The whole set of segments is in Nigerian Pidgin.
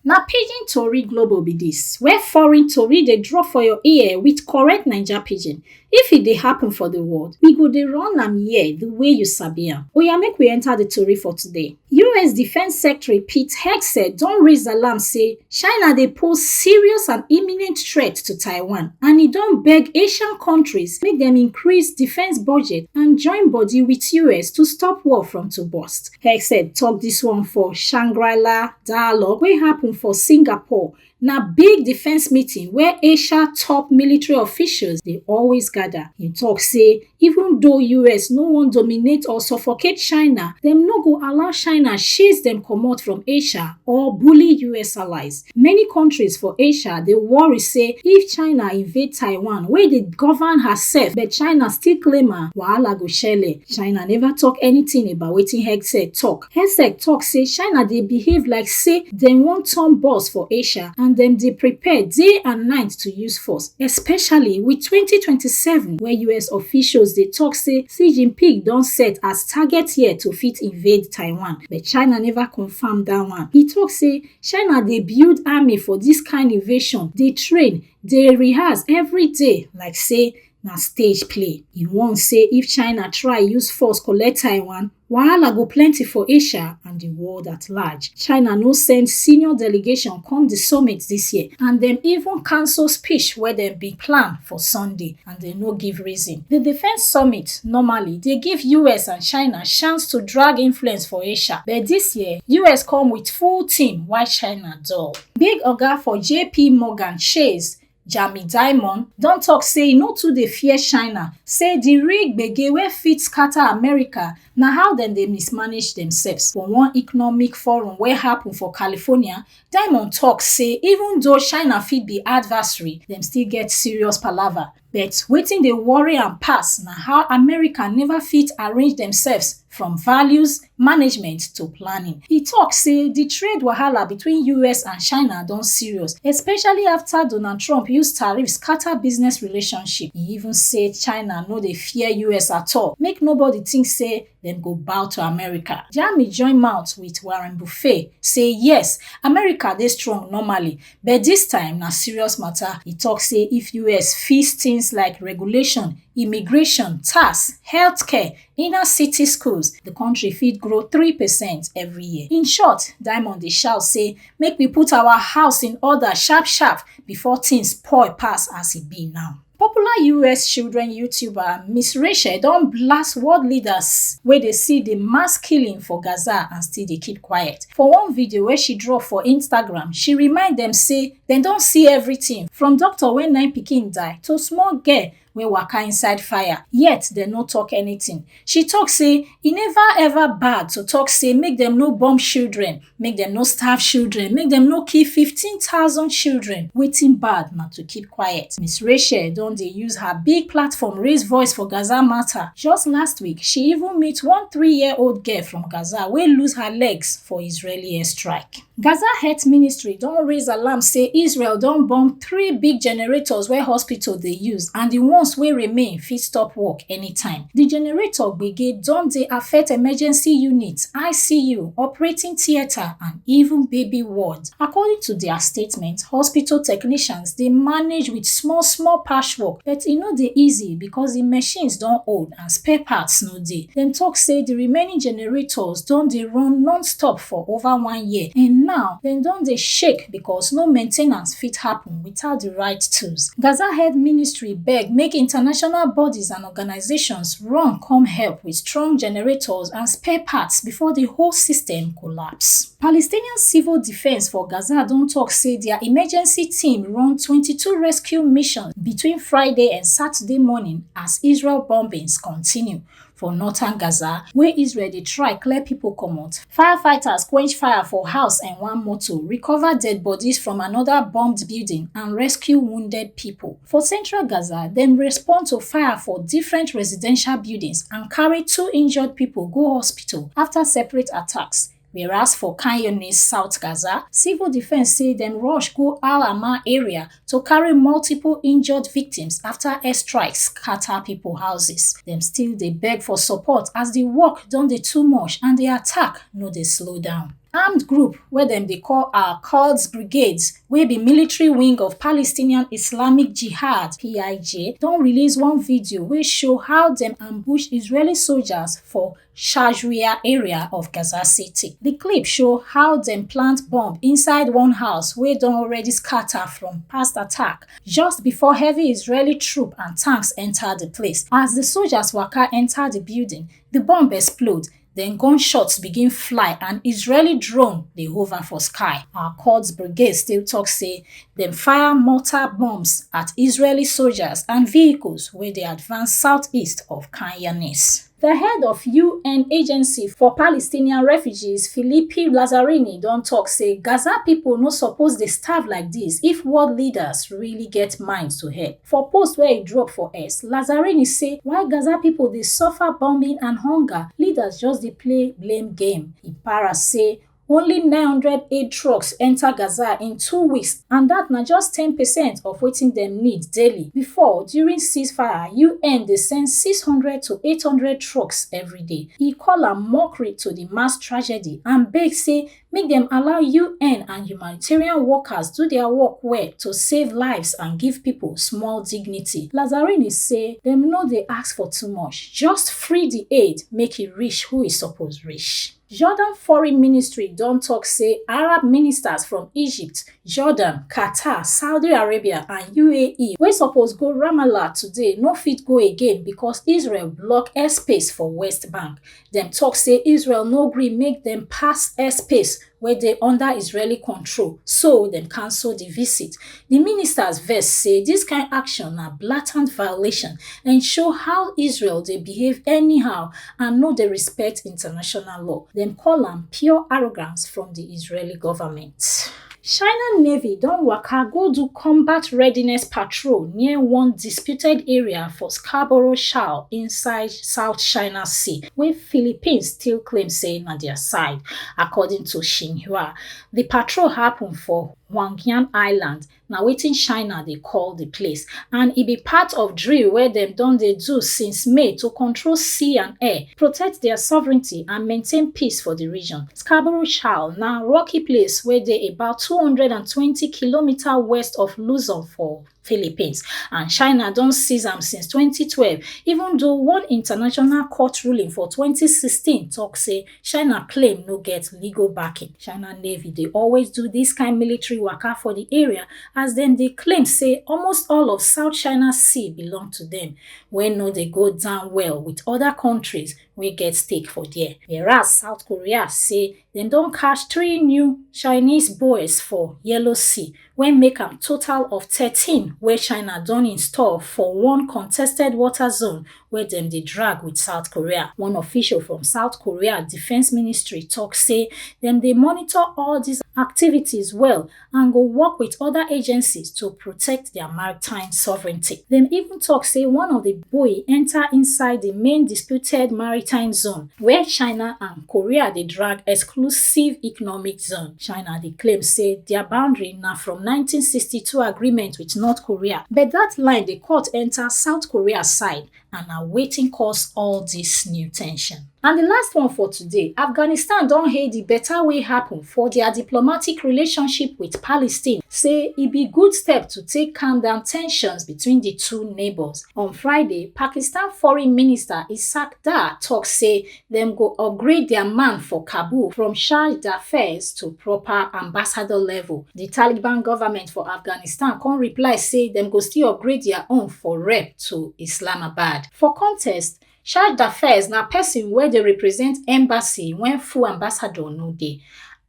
Na Pidgin Tori Global be dis, where foreign tori dey drop for your ear with correct Naija pidgin. If e dey happen for the world, we go dey run am here the way you sabi am. Oya make we enter the tori for today. US Defense Secretary Pete Hegseth don raise alarm say China dey pose serious and imminent threat to Taiwan, and e don beg Asian countries make dem increase defense budget and join body with US to stop war from to burst. Hegseth tok dis one for Shangri-La Dialogue wey happen for Singapore. Na big defense meeting where Asia top military officials dey always gather. Im tok say even though US no wan dominate or suffocate China, dem no go allow China chase dem comot from Asia or bully US allies. Many countries for Asia dey worry say if China invade Taiwan wey dey govern herself but China still claim am, wahala go shele. China never talk anything about wetin Hegseth tok. Hegseth tok say China dey behave like say dem wan turn boss for Asia and dem dey prepare day and night to use force, especially with 2027 where US officials dey tok say Xi Jinping don set as target year to fit invade Taiwan, but China never confirm dat one. E tok say China dey build army for dis kind invasion, dey train, dey rehearse every day like say na stage play. E warn say if China try use force collect Taiwan, wahala go plenty for Asia and the world at large. China no send senior delegation come the summit this year, and dem even cancel speech wey dem bin plan for Sunday, and dem no give reason. The defense summit normally dey give US and China chance to drag influence for Asia, but this year US come with full team while China dull. Big oga for JP Morgan Chase, Dimon, don tok say e no too dey fear China, say the real gbege wey fit scatter America na how dem dey mismanage themselves. For one economic forum wey happen for California, Dimon tok say even though China fit be adversary, dem still get serious palava. But wetin dey worry am pass na how America never fit arrange themselves from values, management to planning. E tok say the trade wahala between US and China don serious, especially after Donald Trump use tariffs scatter business relationship. E even say China no dey fear US at all, make nobody think say dem go bow to America. Jami join mouth with Warren Buffett say yes, America dey strong normally, but dis time na serious matter. E tok say if US fix things like regulation, immigration, tax, healthcare, inner city schools, the country fit grow 3% every year. In short, Dimon dey shout say make we put our house in order sharp sharp before things spoil pass as e be now. Popular US children YouTuber Miss Rachel don blast world leaders wey dey see the mass killing for Gaza and still dey keep quiet. For one video wey she drop for Instagram, she remind dem say dem don see everything from doctor wey 9 pikin die to small girl wey waka inside fire, yet dem no talk anything. She tok say e never ever bad to talk say make dem no bomb children, make dem no starve children, make dem no kill 15,000 children. Wetin bad na to keep quiet. Miss Rachel don dey use her big platform raise voice for Gaza matter. Just last week, she even meet one 3-year-old girl from Gaza wey lose her legs for Israeli airstrike. Gaza Health Ministry don raise alarm say Israel don bomb 3 big generators wey hospital dey use, and the ones wey remain fit stop work anytime. The generator gbege don dey affect emergency units, ICU, operating theatre, and even baby ward. According to their statement, hospital technicians dey manage with small patchwork, but e no dey easy because the machines don old and spare parts no dey. Dem tok say the remaining generators don dey run non-stop for over 1 year, and now dem don dey shake because no main ten ance fit happen without the right tools. Gaza Health Ministry beg make international bodies and organizations run come help with strong generators and spare parts before the whole system collapse. Palestinian civil defense for Gaza don tok say their emergency team run 22 rescue missions between Friday and Saturday morning as Israel bombings continue. For northern Gaza, where Israel dey try clear people comot, firefighters quench fire for house and one motor, recover dead bodies from another bombed building, and rescue wounded people. For central Gaza, dem respond to fire for different residential buildings and carry 2 injured people go hospital after separate attacks. Whereas for Khan Younis, South Gaza, civil defense say dem rush go Al Amar area to carry multiple injured victims after airstrikes scatter people houses. Dem still dey beg for support as the work don dey too much and the attack no dey slow down. armed group wey dem dey call Quds Brigades, wey be military wing of Palestinian Islamic Jihad (PIJ), don release one video wey show how dem ambush Israeli soldiers for Shajria area of Gaza City. The clip show how dem plant bomb inside one house wey don already scatter from past attack just before heavy Israeli troop and tanks enter the place. As the soldiers waka enter the building, the bomb explode. Then gunshots begin fly and Israeli drone dey hover for sky. Our Quds Brigade still talk say dem fire mortar bombs at Israeli soldiers and vehicles wey dey advance southeast of Khan Younis. The head of UN Agency for Palestinian Refugees, Filippi Lazzarini, don talk say Gaza people no suppose dey starve like this if world leaders really get mind to help. For post wey e drop for X, Lazzarini say while Gaza people dey suffer bombing and hunger, leaders just dey play blame game. E para say only 900 aid trucks enter Gaza in 2 weeks, and that na just 10% of wetin dem need daily. Before, during ceasefire, UN dey send 600 to 800 trucks every day. E call am mockery to the mass tragedy and beg say make dem allow UN and humanitarian workers do their work well to save lives and give people small dignity. Lazzarini say dem no dey ask for too much, just free the aid make e reach who e suppose reach. Jordan Foreign Ministry don talk say Arab ministers from Egypt, Jordan, Qatar, Saudi Arabia and UAE wey suppose go Ramallah today no fit go again because Israel block airspace for West Bank. Dem talk say Israel no gree make dem pass airspace wey dey under Israeli control, so dem cancel the visit. The ministers vex say dis kind action na blatant violation and show how Israel dey behave anyhow and no dey respect international law. Dem call am pure arrogance from the Israeli government. China Navy don waka go do combat readiness patrol near one disputed area for Scarborough Shoal inside South China Sea, wey Philippines still claim say na their side. According to Xinhua, the patrol happen for Huangyan Island, na wetin China dey call the place, and e be part of drill wey dem don dey do since May to control sea and air, protect their sovereignty and maintain peace for the region. Scarborough Shoal na rocky place wey dey about 220 km west of Luzon for Philippines, and China don seize am since 2012, even though one international court ruling for 2016 talk say China claim no get legal backing. China Navy dey always do dis kind military waka for the area as dem dey claim say almost all of South China Sea belong to dem, wey no dey go down well with other countries wey get stake for there. Whereas South Korea say dem don catch 3 new Chinese buoys for Yellow Sea, wey make am total of 13 wey China don install for one contested water zone wey dem dey drag with South Korea. One official from South Korea Defense Ministry talk say dem dey monitor all these activities well and go work with other agencies to protect their maritime sovereignty. Dem even talk say one of the buoy enter inside the main disputed maritime zone where China and Korea dey drag exclusive economic zone. China dey claim say their boundary na from 1962 agreement with North Korea, but that line dey cut enter South Korea side and na wetin cause all this new tension. And the last one for today, Afghanistan don hail the better wey happen for their diplomatic relationship with Palestine, say e be good step to take calm down tensions between the two neighbors. On Friday, Pakistan Foreign Minister Ishaq Dar talk say dem go upgrade their man for Kabul from charge d'affaires to proper ambassador level. The Taliban government for Afghanistan come reply say dem go still upgrade their own for rep to Islamabad. For context, charge d'affaires na person wey dey represent embassy when full ambassador no dey.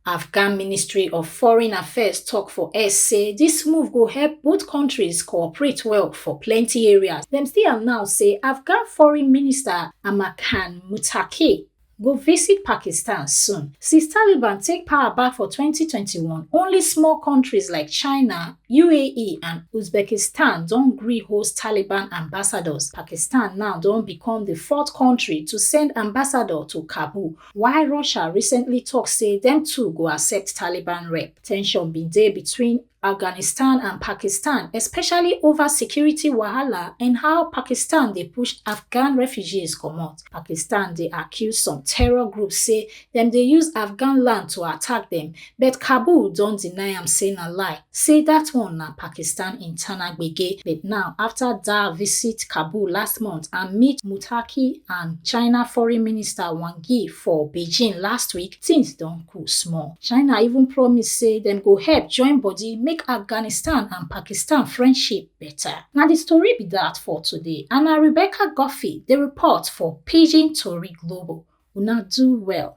Afghan Ministry of Foreign Affairs talk for X say dis move go help both countries cooperate well for plenty areas. Dem still announce say Afghan Foreign Minister Ahmad Khan Muttaqi go visit Pakistan soon. Since Taliban take power back for 2021, only small countries like China, UAE and Uzbekistan don gree host Taliban ambassadors. Pakistan now don become the 4th country to send ambassador to Kabul, while Russia recently talk say dem too go accept Taliban rep. Tension bin dey between Afghanistan and Pakistan, especially over security wahala and how Pakistan dey push Afghan refugees comot. Pakistan dey accuse some terror groups say dem dey use Afghan land to attack dem, but Kabul don deny am say na lie, say dat one na Pakistan internal gbege. But now, after Dar visit Kabul last month and meet Mutaki and China Foreign Minister Wang Yi for Beijing last week, things don cool small. China even promise say dem go help join body make Afghanistan and Pakistan friendship better. Na the story be that for today, and na Rebecca Guffey dey report for Pidgin Tori Global. Una do well.